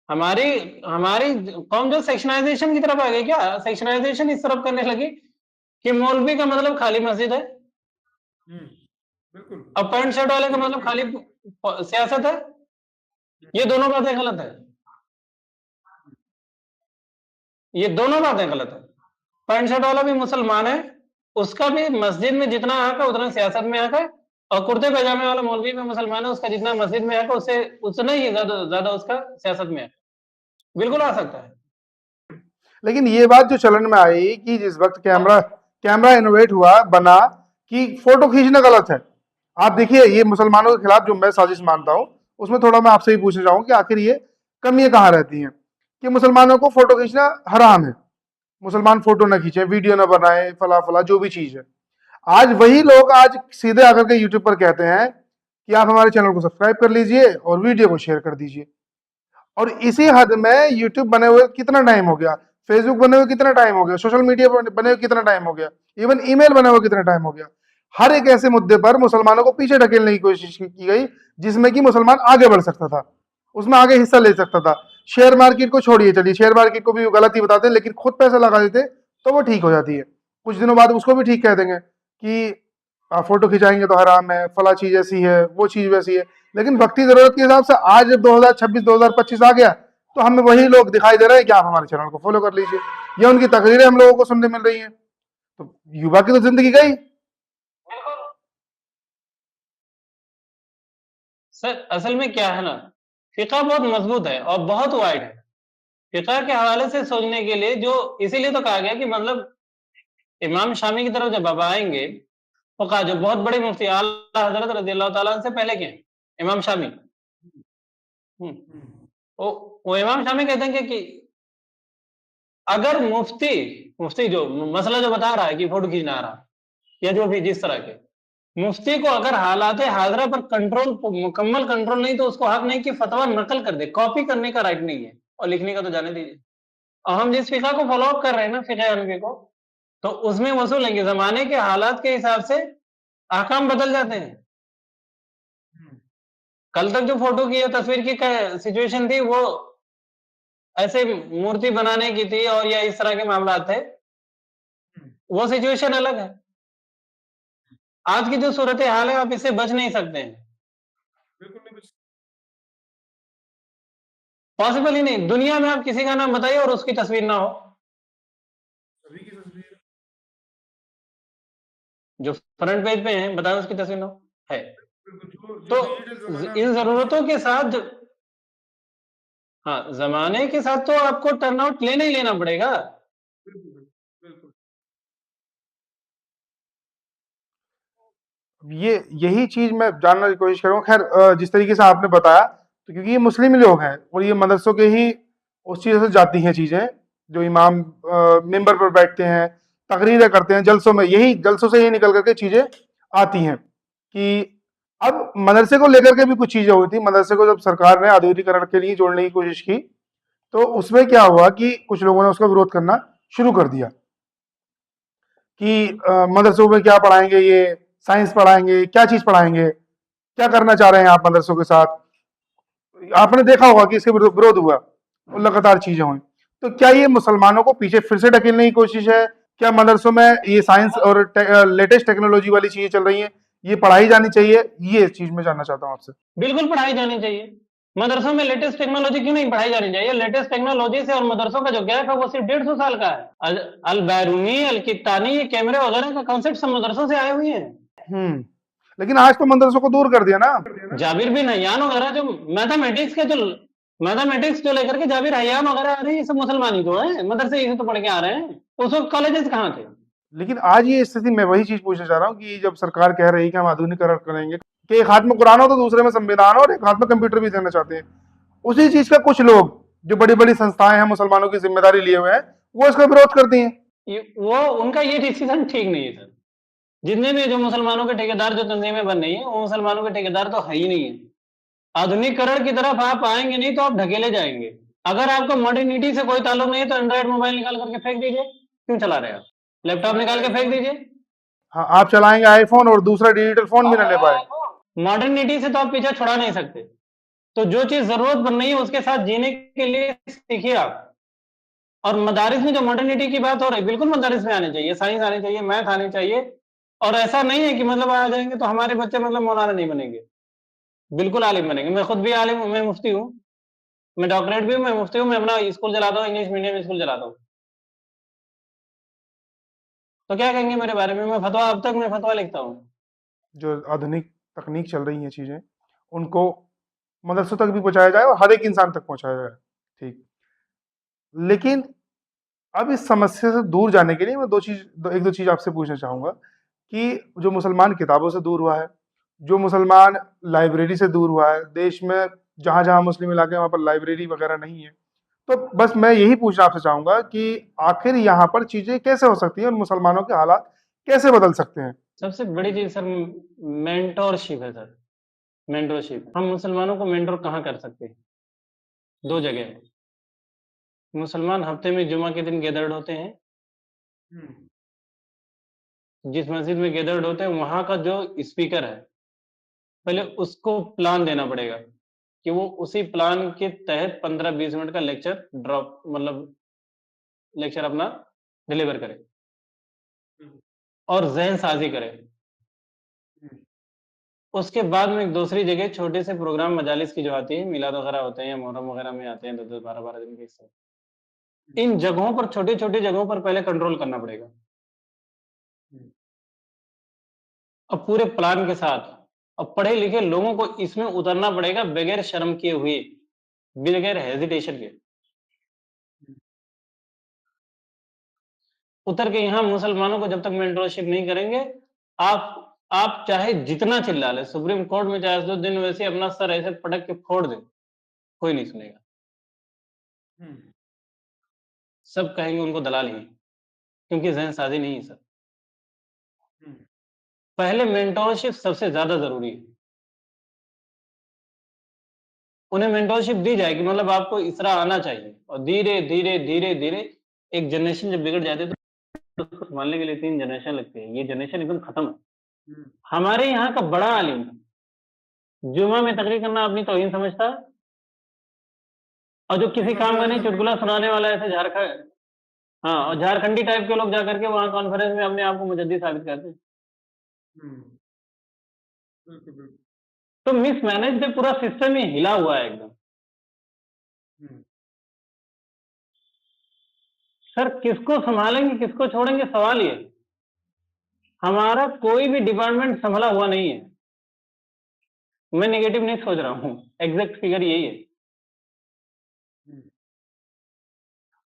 हमारी हमारी कौम जो सेक्शनाइजेशन की तरफ आ गई, क्या सेक्शनाइजेशन इस तरफ करने लगी कि मौलवी का मतलब खाली मस्जिद है, बिल्कुल, और पैंट शर्ट वाले का मतलब खाली सियासत है। ये दोनों बातें गलत है, ये दोनों बातें गलत है। पैंट शर्ट वाला भी मुसलमान है, उसका भी मस्जिद में जितना हक है उतना सियासत में हक है, और कुर्ते पैजामे वाला मौलवी भी मुसलमान है, उसका जितना मस्जिद में हक है उससे उतना ही ज्यादा उसका सियासत में हक। बिल्कुल आ सकता है। लेकिन ये बात जो चलन में आई कि जिस वक्त कैमरा कैमरा इनोवेट हुआ बना कि फोटो खींचना गलत है। आप देखिए ये मुसलमानों के खिलाफ जो मैं साजिश मानता हूँ, उसमें थोड़ा मैं आपसे ही पूछना चाहूँ कि आखिर ये कमियां कहाँ रहती हैं कि मुसलमानों को फोटो खींचना हराम है, मुसलमान फोटो ना खींचे, वीडियो ना बनाए, फला फला जो भी चीज है। आज वही लोग आज सीधे आकर के यूट्यूब पर कहते हैं कि आप हमारे चैनल को सब्सक्राइब कर लीजिए और वीडियो को शेयर कर दीजिए। और इसी हद में यूट्यूब बने हुए कितना टाइम हो गया, फेसबुक बने हुए कितना टाइम हो गया, सोशल मीडिया बने हुए कितना टाइम हो गया, इवन ईमेल बने हुए कितना टाइम हो गया। हर एक ऐसे मुद्दे पर मुसलमानों को पीछे ढकेलने की कोशिश की गई जिसमें कि मुसलमान आगे बढ़ सकता था, उसमें आगे हिस्सा ले सकता था। शेयर मार्केट को छोड़िए, चलिए शेयर मार्केट को भी वो गलत ही बताते हैं, लेकिन खुद पैसा लगा देते तो वो ठीक हो जाती है। कुछ दिनों बाद उसको भी ठीक कह देंगे कि फोटो खिंचाएंगे तो हराम है, फला चीज ऐसी है, वो चीज वैसी है। लेकिन वक्ती जरूरत के हिसाब से आज जब 2026 2025 आ गया तो हमें वही लोग दिखाई दे रहे हैं कि आप हमारे चैनल को फॉलो कर लीजिए, या उनकी तकरीरें हम लोगों को सुनने मिल रही हैं। तो युवा की तो जिंदगी गई। सर असल में क्या है ना, फिका बहुत मजबूत है और बहुत वाइड है। फिका के हवाले से सोचने के लिए जो, इसीलिए तो कहा गया कि मतलब इमाम शामी की तरफ जब आप आएंगे, फका जो बहुत बड़े मुफ्ती आला हजरत रजी अल्लाह ताला से पहले के हैं, इमाम शामी। वो इमाम शामी कहते हैं कि अगर मुफ्ती मुफ्ती जो मसला जो बता रहा है कि फोटो खींचना आ रहा, या जो भी जिस तरह के, मुफ्ती को अगर हालात हाजरा पर कंट्रोल, मुकम्मल कंट्रोल नहीं, तो उसको हक नहीं कि फतवा नकल कर दे, कॉपी करने का राइट नहीं है, और लिखने का तो जाने दीजिए। और हम जिस फिका को फॉलो अप कर रहे हैं ना, फिका हनफी को, तो उसमें वसूल लेंगे जमाने के हालात के हिसाब से अहकाम बदल जाते हैं। कल तक जो फोटो की या तस्वीर की सिचुएशन थी वो ऐसे मूर्ति बनाने की थी और या इस तरह के मामला थे, वो सिचुएशन अलग है। आज की जो सूरत हाल है आप इससे बच नहीं सकते हैं, पॉसिबल ही नहीं। दुनिया में आप किसी का नाम बताइए और उसकी तस्वीर ना हो। जो फ्रंट पेज पे है, बताओ उसकी तस्वीर लो, है। जो तो डिजिटल जमाना इन जरूरतों के साथ हाँ, जमाने के साथ तो आपको टर्नआउट लेना ही लेना पड़ेगा। बिल्कुल बिल्कुल। ये यही चीज मैं जानने की कोशिश करूँ। खैर जिस तरीके से आपने बताया, तो क्योंकि ये मुस्लिम लोग हैं और ये मदरसों के ही उस चीज से जाती हैं चीजें, जो इमाम मिंबर पर बैठते हैं, तकरीरें करते हैं, जलसों में यही जलसों से ही निकल करके चीजें आती हैं कि अब मदरसे को लेकर के भी कुछ चीजें हुई थी। मदरसे को जब सरकार ने आधुनिकीकरण के लिए जोड़ने की कोशिश की, तो उसमें क्या हुआ कि कुछ लोगों ने उसका विरोध करना शुरू कर दिया कि मदरसों में क्या पढ़ाएंगे, ये साइंस पढ़ाएंगे, क्या चीज पढ़ाएंगे, क्या करना चाह रहे हैं आप मदरसों के साथ। आपने देखा होगा कि इसके विरोध हुआ और लगातार चीजें हुई। तो क्या ये मुसलमानों को पीछे फिर से ढकेलने की कोशिश है? क्या मदरसों में ये साइंस और लेटेस्ट टेक्नोलॉजी वाली चीजें चल रही हैं, ये पढ़ाई जानी चाहिए? ये चीज मैं जानना चाहता हूँ आपसे। बिल्कुल पढ़ाई जानी चाहिए। मदरसों में लेटेस्ट टेक्नोलॉजी क्यों नहीं पढ़ाई जानी चाहिए? लेटेस्ट टेक्नोलॉजी से और मदरसों का जो गैप है वो सिर्फ 150 साल का है। अल बैरूनी, अल कित्तानी, ये कैमरे वगैरह का कॉन्सेप्ट सब मदरसों से आए हुए हैं। लेकिन आज तो मदरसों को दूर कर दिया ना। जाबिर बिन हयान वगैरह जो मैथमेटिक्स जो लेकर के जाबिर हयान वगैरह आ रहे हैं, ये सब मुसलमान ही तो है, मदरसे इसे तो पढ़ के आ रहे हैं। उस वक्त कॉलेजेस कहाँ थे? लेकिन आज ये स्थिति, मैं वही चीज पूछना चाह रहा हूँ कि जब सरकार कह रही है कि हम आधुनिकीकरण करेंगे, कि एक हाथ में कुरान हो तो दूसरे में संविधान हो और एक हाथ में कंप्यूटर भी देना चाहते हैं, उसी चीज का कुछ लोग जो बड़ी बड़ी संस्थाएं हैं मुसलमानों की जिम्मेदारी लिए हुए हैं, वो इसका विरोध करती हैं। वो उनका ये डिसीजन ठीक नहीं है सर। जितने भी जो मुसलमानों के ठेकेदार जो तंजीमें बन रही है, वो मुसलमानों के ठेकेदार तो है ही नहीं है। आधुनिकीकरण की तरफ आप आएंगे नहीं तो आप ढकेले जाएंगे। अगर आपको मॉडर्निटी से कोई ताल्लुक नहीं है तो एंड्रॉइड मोबाइल निकाल करके फेंक दीजिए। क्यों चला रहे हैं आप? लैपटॉप निकाल के फेंक दीजिए। हाँ, आप चलाएंगे आईफोन और दूसरा डिजिटल फोन भी ना ले पाए। मॉडर्निटी से तो आप पीछे छुड़ा नहीं सकते। तो जो चीज जरूरत बन रही है उसके साथ जीने के लिए सीखिए आप। और मदारिस में जो मॉडर्निटी की बात हो रही है, बिल्कुल मदारिस में आने चाहिए, साइंस आनी चाहिए, मैथ आनी चाहिए। और ऐसा नहीं है कि मतलब आ जाएंगे तो हमारे बच्चे मतलब मौलाना नहीं बनेंगे। बिल्कुल आलिम बनेंगे। मैं खुद भी आलिम हूँ, मैं मुफ्ती हूँ, मैं डॉक्टरेट भी हूँ, मैं मुफ्ती हूँ, मैं अपना स्कूल चलाता हूँ, इंग्लिश मीडियम स्कूल चलाता हूँ। तो क्या कहेंगे मेरे बारे में? मैं फतवा, अब तक मैं फतवा लिखता हूँ। जो आधुनिक तकनीक चल रही हैं चीजें, उनको मदरसों तक भी पहुंचाया जाए और हर एक इंसान तक पहुंचाया जाए। ठीक। लेकिन अब इस समस्या से दूर जाने के लिए मैं एक दो चीज आपसे पूछना चाहूंगा कि जो मुसलमान किताबों से दूर हुआ है, जो मुसलमान लाइब्रेरी से दूर हुआ है, देश में जहां जहां मुस्लिम इलाके हैं वहां पर लाइब्रेरी वगैरह नहीं है, तो बस मैं यही पूछना आपसे चाहूंगा कि आखिर यहाँ पर चीजें कैसे हो सकती हैं और मुसलमानों के हालात कैसे बदल सकते हैं? सबसे बड़ी चीज सर मेंटोरशिप है सर। मेंटोरशिप हम मुसलमानों को मेंटोर कहाँ कर सकते हैं? दो जगह है। मुसलमान हफ्ते में जुमा के दिन गैदर्ड होते हैं। जिस मस्जिद में गैदर्ड होते हैं वहां का जो स्पीकर है, पहले उसको प्लान देना पड़ेगा कि वो उसी प्लान के तहत 15-20 मिनट का लेक्चर ड्रॉप मतलब लेक्चर अपना डिलीवर करे और जहन साजी करे। उसके बाद में एक दूसरी जगह छोटे से प्रोग्राम मजालिस की जो आती है, मिलाद वगैरह होते हैं या मुहर्रम वगैरह में आते हैं, 10-10 12-12 दिन के हिस्से। इन जगहों पर, छोटी छोटी जगहों पर पहले कंट्रोल करना पड़ेगा। अब पूरे प्लान के साथ अब पढ़े लिखे लोगों को इसमें उतरना पड़ेगा, बगैर शर्म किए हुए, बगैर हेजिटेशन के उतर के। यहाँ मुसलमानों को जब तक मेंटरशिप नहीं करेंगे, आप चाहे जितना चिल्ला ले सुप्रीम कोर्ट में, चाहे 2 दिन वैसे अपना सर ऐसे पटक के फोड़ दे, कोई नहीं सुनेगा। सब कहेंगे उनको दलाल ही, क्योंकि जहन साजी नहीं है सर। पहले मेंटोरशिप सबसे ज्यादा जरूरी है। उन्हें मेंटोरशिप दी जाए कि मतलब आपको इसरा आना चाहिए, और धीरे धीरे धीरे धीरे एक जनरेशन जब बिगड़ जाती है तो उसको संभालने के लिए 3 जनरेशन लगती है। ये जनरेशन एकदम खत्म है। हमारे यहाँ का बड़ा आलिम जुमा में तकरीर करना अपनी तौहीन समझता है, और जो किसी काम का नहीं, चुटकुला सुनाने वाला ऐसे झारखंड, हाँ, और झारखंडी टाइप के लोग जाकर के वहां कॉन्फ्रेंस में अपने आप को मुजद्दी साबित करते हैं। तो मिसमैनेज पूरा सिस्टम ही हिला हुआ है एकदम। सर किसको संभालेंगे किसको छोड़ेंगे, सवाल ये। हमारा कोई भी डिपार्टमेंट संभला हुआ नहीं है। मैं नेगेटिव नहीं सोच रहा हूँ, एग्जैक्ट फिगर यही है।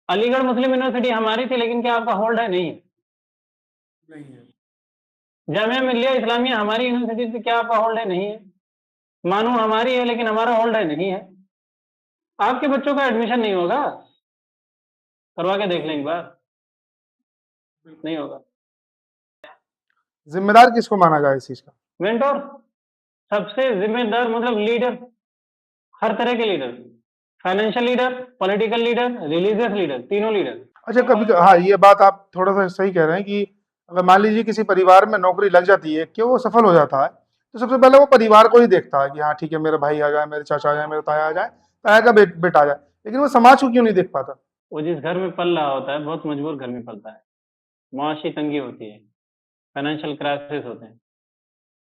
अलीगढ़ मुस्लिम यूनिवर्सिटी हमारी थी, लेकिन क्या आपका होल्ड है? नहीं है। नहीं है। जामिया मिल्लिया इस्लामिया हमारी यूनिवर्सिटी थी, क्या आपका होल्ड है? नहीं है। मानो हमारी है, लेकिन हमारा होल्ड है? नहीं है। आपके बच्चों का एडमिशन नहीं होगा? करवा के देख लें एक बार, नहीं होगा। जिम्मेदार किसको माना जाए इस चीज का? मेंटोर सबसे जिम्मेदार, मतलब लीडर, हर तरह के leader, financial leader, political leader, religious leader, तीनों लीडर। अच्छा, कभी हाँ, ये बात आप थोड़ा सा सही कह रहे हैं कि अगर मान लीजिए किसी परिवार में नौकरी लग जाती है कि वो सफल हो जाता है, तो सबसे पहले वो परिवार को ही देखता है कि हाँ ठीक है, मेरा भाई आ जाए, मेरे चाचा आ जाए, मेरे ताया आ जाए, ताया का बेटा आ जाए, लेकिन वो समाज को क्यों नहीं देख पाता? वो जिस घर में पल रहा होता है, बहुत मजबूर घर में पलता है, मुआशी तंगी होती है, फाइनेंशियल क्राइसिस होते हैं,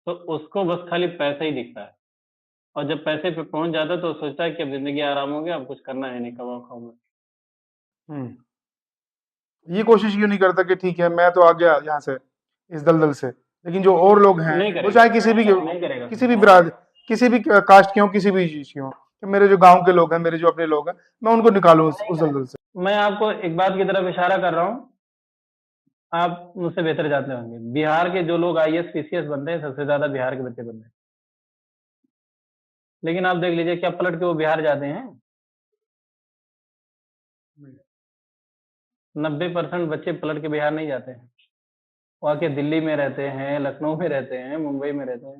तो उसको बस खाली पैसा ही दिखता है। और जब पैसे पे पहुंच जाता है तो सोचता है कि अब जिंदगी आराम हो गया, अब कुछ करना है नहीं, कमाओ खाओ। ये कोशिश क्यों नहीं करता कि ठीक है, मैं तो आ गया यहाँ से, इस दलदल से, लेकिन जो और लोग हैं, नहीं वो करेगा, चाहे किसी भी नहीं करेगा। किसी भी कास्ट के हों, किसी भी चीज के हों, कि मेरे जो गांव के लोग हैं, मेरे जो अपने लोग हैं, मैं उनको निकालूं उस दलदल से। मैं आपको एक बात की तरफ इशारा कर रहा हूँ, आप मुझसे बेहतर जानते होंगे। बिहार के जो लोग आईएएस पीसीएस बनते हैं, सबसे ज्यादा बिहार के बच्चे बनते हैं। लेकिन आप देख लीजिए, क्या पलट के वो बिहार जाते हैं? 90% बच्चे पलट के बिहार नहीं जाते हैं। वो आके दिल्ली में रहते हैं, लखनऊ में रहते हैं, मुंबई में रहते हैं,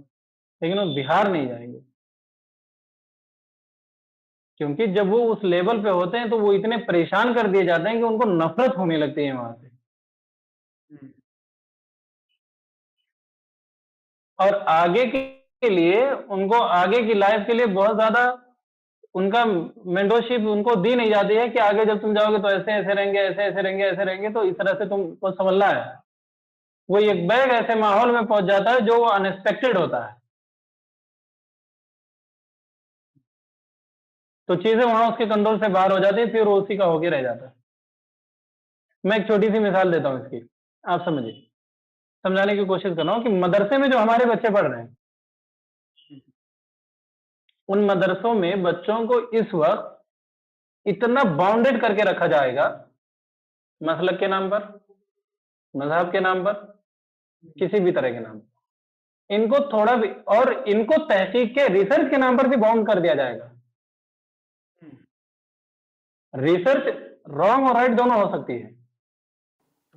लेकिन वो बिहार नहीं जाएंगे। क्योंकि जब वो उस लेवल पे होते हैं तो वो इतने परेशान कर दिए जाते हैं कि उनको नफरत होने लगती है वहां से। और आगे के लिए, उनको आगे की लाइफ के लिए बहुत ज्यादा उनका मेंटरशिप उनको दी नहीं जाती है कि आगे जब तुम जाओगे तो ऐसे ऐसे रहेंगे, ऐसे ऐसे रहेंगे, ऐसे रहेंगे, तो इस तरह से तुमको संभलना है। वो एक बैग ऐसे माहौल में पहुंच जाता है जो अनएक्सपेक्टेड होता है, तो चीजें वहां उसके कंट्रोल से बाहर हो जाती है, फिर वो उसी का होके रह जाता है। मैं एक छोटी सी मिसाल देता हूँ इसकी, आप समझिए, समझाने की कोशिश कर रहा हूँ कि मदरसे में जो हमारे बच्चे पढ़ रहे हैं, उन मदरसों में बच्चों को इस वक्त इतना बाउंडेड करके रखा जाएगा, मसलक के नाम पर, मजहब के नाम पर, किसी भी तरह के नाम पर। इनको थोड़ा भी, और इनको तहकीक के, रिसर्च के नाम पर भी बाउंड कर दिया जाएगा। रिसर्च रॉन्ग और राइट दोनों हो सकती है,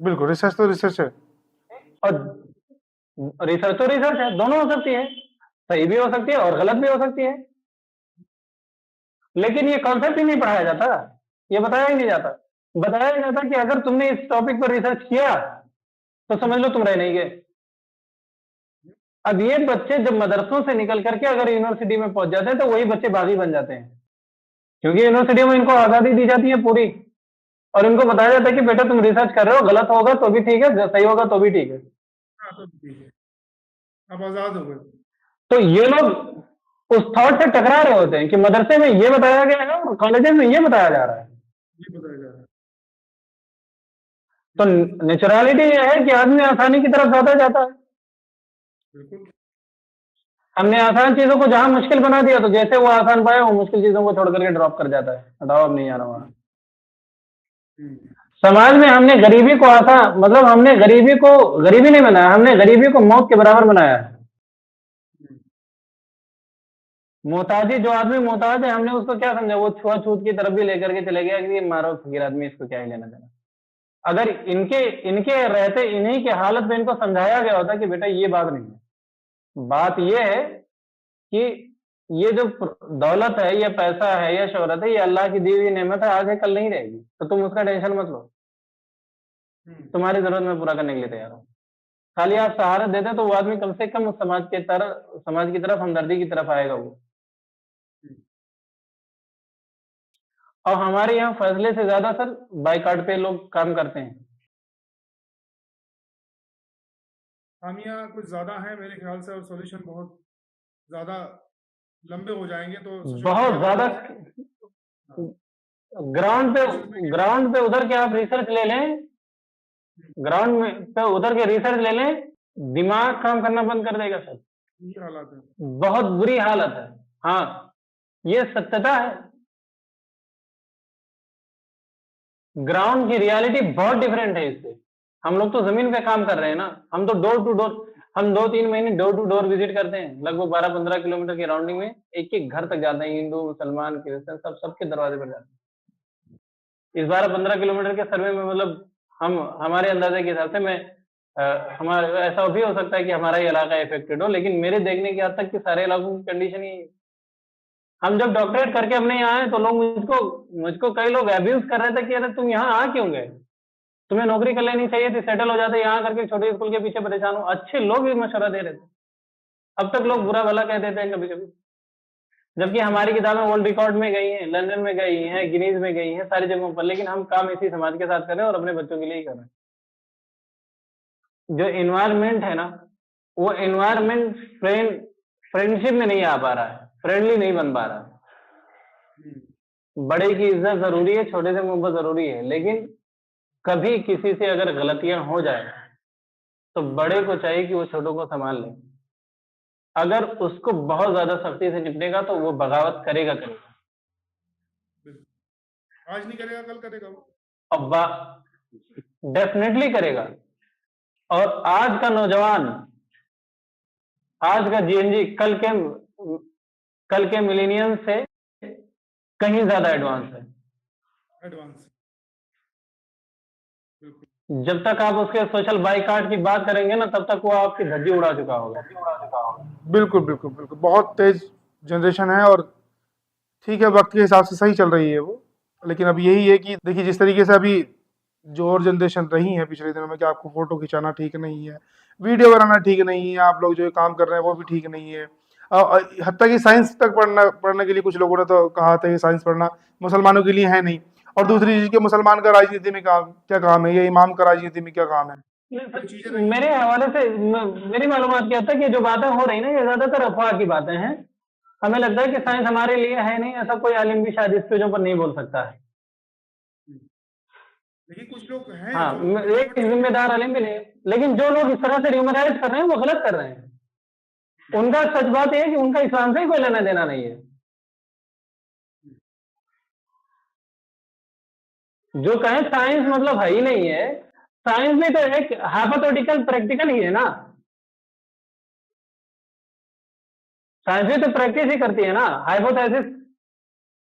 बिल्कुल, रिसर्च तो रिसर्च है। और रिसर्च तो रिसर्च है, दोनों हो सकती है, सही भी हो सकती है और गलत भी हो सकती है। लेकिन ये कॉन्सेप्ट ही नहीं पढ़ाया जाता, ये बताया ही नहीं जाता। बताया जाता कि अगर तुमने इस टॉपिक पर रिसर्च किया तो समझ लो तुम रह नहीं गए। अब ये बच्चे जब मदरसों से निकल करके अगर यूनिवर्सिटी में पहुंच जाते हैं तो वही बच्चे बागी बन जाते हैं, क्योंकि यूनिवर्सिटी में इनको आजादी दी जाती है पूरी, और इनको बताया जाता है कि बेटा तुम रिसर्च कर रहे हो, गलत होगा तो भी ठीक है, सही होगा तो भी ठीक है। हाँ, तो ठीक है, अब आजाद हो गए। तो ये लोग उस थॉट से टकरा रहे होते हैं कि मदरसे में ये बताया गया है और कॉलेजेस में ये बताया जा रहा है। ये बताया जा रहा है। तो नेचुरलिटी ये है कि आदमी आसानी की तरफ ज्यादा जाता है। बिल्कुल। हमने आसान चीजों को जहां मुश्किल बना दिया, तो जैसे वो आसान पाया, वो मुश्किल चीजों को छोड़ करके ड्रॉप कर जाता है, हटाओ अब नहीं आ रहा वहां। समाज में हमने गरीबी को आसान, मतलब हमने गरीबी को गरीबी नहीं बनाया, हमने गरीबी को मौत के बराबर बनाया है। मोहताजी, जो आदमी मोहताज है, हमने उसको क्या समझा? वो छुआछूत की तरफ भी लेकर के चले गया कि ये मारो फकीर आदमी, इसको क्या ही लेना देना। अगर इनके इनके रहते इन्हीं के हालत में इनको समझाया गया होता कि बेटा ये बात नहीं है, बात ये है कि ये जो दौलत है, ये पैसा है, ये शोहरत है, ये अल्लाह की दी हुई नेमत है, आज है कल नहीं रहेगी, तो तुम उसका टेंशन मत लो, तुम्हारी जरूरत मैं पूरा करने के लिए तैयार हूँ। खाली आप सहारा देते तो वो आदमी कम से कम उस समाज की तरफ, हमदर्दी की तरफ आएगा वो। और हमारे यहाँ फैसले से ज्यादा सर बाइकाट पे लोग काम करते हैं। खामियां कुछ ज्यादा हैं मेरे ख्याल से, और सॉल्यूशन बहुत ज्यादा लंबे हो जाएंगे, तो बहुत ज्यादा ग्राउंड पे उधर के आप रिसर्च ले लें, ग्राउंड पे उधर के रिसर्च ले लें, दिमाग काम करना बंद कर देगा सर। ये हालात है। बहुत बुरी हालत है। हाँ, ये सत्यता है। ग्राउंड की रियलिटी बहुत डिफरेंट है इससे। हम लोग तो जमीन पे काम कर रहे हैं ना, हम तो डोर टू डोर, हम 2-3 महीने डोर टू डोर विजिट करते हैं, लगभग 12-15 किलोमीटर की राउंडिंग में एक एक घर तक जाते हैं, हिंदू मुसलमान क्रिश्चियन सब सबके दरवाजे पर जाते हैं। इस 12-15 किलोमीटर के सर्वे में मतलब हम हमारे अंदाजे के हिसाब से मैं हमारा ऐसा भी हो सकता है कि हमारा ही इलाका इफेक्टेड हो, लेकिन मेरे देखने की हद तक कि सारे इलाकों की कंडीशन ही, हम जब डॉक्टरेट करके अपने यहाँ आए तो लोग मुझको कई लोग अब्यूज कर रहे थे कि अरे तुम यहाँ आ क्यों गए, तुम्हें नौकरी कर लेनी चाहिए थी, सेटल हो जाते, यहाँ करके छोटे स्कूल के पीछे परेशान हो। अच्छे लोग भी मशवरा दे रहे थे, अब तक लोग बुरा भला कह देते हैं कभी कभी, जबकि हमारी किताबें वर्ल्ड रिकॉर्ड में गई हैं, लंदन में गई हैं, गिनीज में गई हैं, सारी जगहों पर, लेकिन हम काम इसी समाज के साथ कर रहे हैं और अपने बच्चों के लिए ही कर रहे हैं। जो एनवायरमेंट है ना, वो एनवायरमेंट फ्रेंडशिप में नहीं आ पा रहा है, फ्रेंडली नहीं बन पा रहा है। बड़े की इज्जत जरूरी है, छोटे से मोहब्बत जरूरी है, लेकिन कभी किसी से अगर गलतियां हो जाए तो बड़े को चाहिए कि वो छोटों को संभाल ले। अगर उसको बहुत ज्यादा सख्ती से निपटेगा तो वो बगावत करेगा। आज नहीं करेगा कल करेगा वो। अब डेफिनेटली करेगा। और आज का नौजवान, आज का जीएनजी कल के मिलेनियम से कहीं ज्यादा एडवांस है। एडवांस। जब तक आप उसके सोशल बाइकाट की बात करेंगे ना, तब तक वो आपकी धज्जी उड़ा चुका होगा। बिल्कुल बिल्कुल बिल्कुल, बहुत तेज जनरेशन है और ठीक है, वक्त के हिसाब से सही चल रही है वो। लेकिन अब यही है कि देखिए, जिस तरीके से अभी जो और जनरेशन रही है पिछले दिनों में कि आपको फोटो खिंचाना ठीक नहीं है, वीडियो बनाना ठीक नहीं है, आप लोग जो काम कर रहे हैं वो भी ठीक नहीं है। हत्ता कि साइंस तक पढ़ने के लिए कुछ लोगों ने तो कहा था कि साइंस पढ़ना मुसलमानों के लिए है नहीं। और दूसरी चीज कि मुसलमान का राजनीति में क्या काम है, या इमाम का राजनीति में क्या काम है। मेरे हवाले से मेरी मालूमात क्या था कि जो बातें हो रही ना, ये ज्यादातर अफवाह की बातें हैं। हमें लगता है कि साइंस हमारे लिए है नहीं, ऐसा कोई आलिम भी शायद इस चीजों पर नहीं बोल सकता है। लेकिन कुछ लोग हैं, हाँ, एक जिम्मेदार आलिम भी नहीं, लेकिन जो लोग इस तरह से ह्यूमनाइज कर रहे हैं वो गलत कर रहे हैं। उनका सच बात यह है कि उनका इस्लाम से ही कोई लेना देना नहीं है। जो कहें साइंस मतलब है ही नहीं है, साइंस भी तो एक हाइपोथेटिकल प्रैक्टिकल ही है ना। साइंस भी तो प्रैक्टिस ही करती है ना, हाइपोथेसिस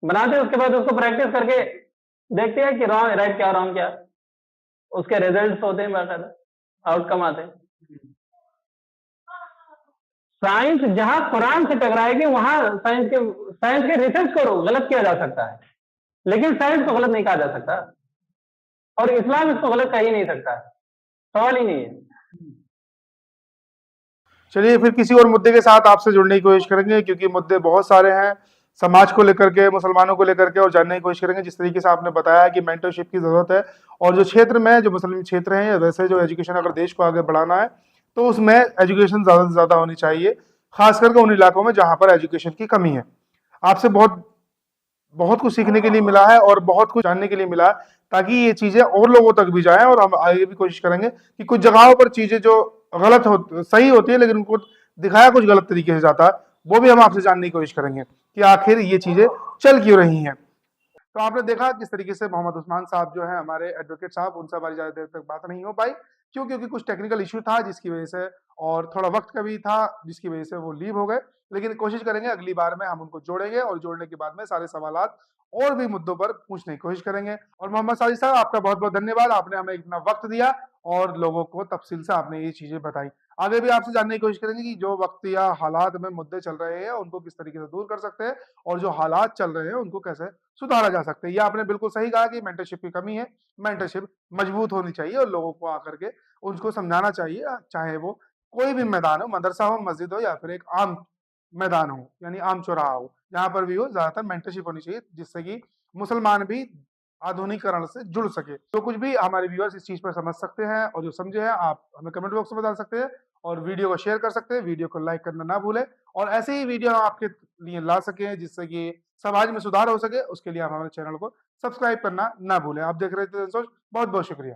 बनाते हैं, उसके बाद उसको प्रैक्टिस करके देखते हैं कि रॉन्ग राइट क्या रॉन्ग क्या, उसके रिजल्ट्स होते हैं, बाकायदा आउटकम आते हैं। साइंस जहां कुरान से टकराएगी वहां साइंस के रिसर्च करो, गलत किया जा सकता है, लेकिन साइंस को गलत नहीं कहा जा सकता, और इस्लाम इसको गलत कह ही नहीं सकता, सवाल ही नहीं है। चलिए फिर किसी और मुद्दे के साथ आपसे जुड़ने की कोशिश करेंगे, क्योंकि मुद्दे बहुत सारे हैं समाज को लेकर के, मुसलमानों को लेकर के, और जानने की कोशिश करेंगे। जिस तरीके से आपने बताया कि मेंटरशिप की जरूरत है, और जो क्षेत्र में जो मुस्लिम क्षेत्र है, वैसे जो एजुकेशन अगर देश को आगे बढ़ाना है तो उसमें एजुकेशन ज्यादा से ज्यादा होनी चाहिए, खास करके उन इलाकों में जहां पर एजुकेशन की कमी है। आपसे बहुत बहुत कुछ सीखने के लिए मिला है और बहुत कुछ जानने के लिए मिला है, ताकि ये चीजें और लोगों तक भी जाएं। और हम आगे भी कोशिश करेंगे कि कुछ जगहों पर चीजें जो सही होती है लेकिन उनको दिखाया कुछ गलत तरीके से जाता है, वो भी हम आपसे जानने की कोशिश करेंगे कि आखिर ये चीजें चल क्यों रही हैं। तो आपने देखा किस तरीके से मोहम्मद उस्मान साहब जो है हमारे एडवोकेट साहब, उनसे हमारी ज्यादा देर तक बात नहीं हो पाई, क्योंकि कुछ टेक्निकल इश्यू था जिसकी वजह से, और थोड़ा वक्त का भी था जिसकी वजह से वो लीव हो गए। लेकिन कोशिश करेंगे अगली बार में हम उनको जोड़ेंगे, और जोड़ने के बाद में सारे सवालात और भी मुद्दों पर पूछने की कोशिश करेंगे। और मोहम्मद साजिद साहब, आपका बहुत बहुत धन्यवाद, आपने हमें इतना वक्त दिया और लोगों को तफसील से आपने ये चीजें बताई। आगे भी आपसे जानने की कोशिश करेंगे कि जो वक्त या हालात में मुद्दे चल रहे हैं उनको किस तरीके से दूर कर सकते हैं, और जो हालात चल रहे हैं उनको कैसे सुधारा जा सकता है। ये आपने बिल्कुल सही कहा कि मेंटरशिप की कमी है, मेंटरशिप मजबूत होनी चाहिए और लोगों को आकर के उनको समझाना चाहिए, चाहे वो कोई भी मैदान हो, मदरसा हो, मस्जिद हो, या फिर एक आम मैदान हो, यानी आम चौराहा हो, जहां पर भी हो, ज्यादातर मेंटरशिप होनी चाहिए, जिससे कि मुसलमान भी आधुनिकरण से जुड़ सके। तो कुछ भी हमारे व्यूअर्स इस चीज पर समझ सकते हैं, और जो समझे हैं आप हमें कमेंट बॉक्स में बता सकते हैं, और वीडियो को शेयर कर सकते हैं, वीडियो को लाइक करना ना भूलें, और ऐसे ही वीडियो हम आपके लिए ला सके जिससे कि समाज में सुधार हो सके, उसके लिए आप हमारे चैनल को सब्सक्राइब करना ना भूलें। आप देख रहे थे सोच, बहुत बहुत शुक्रिया।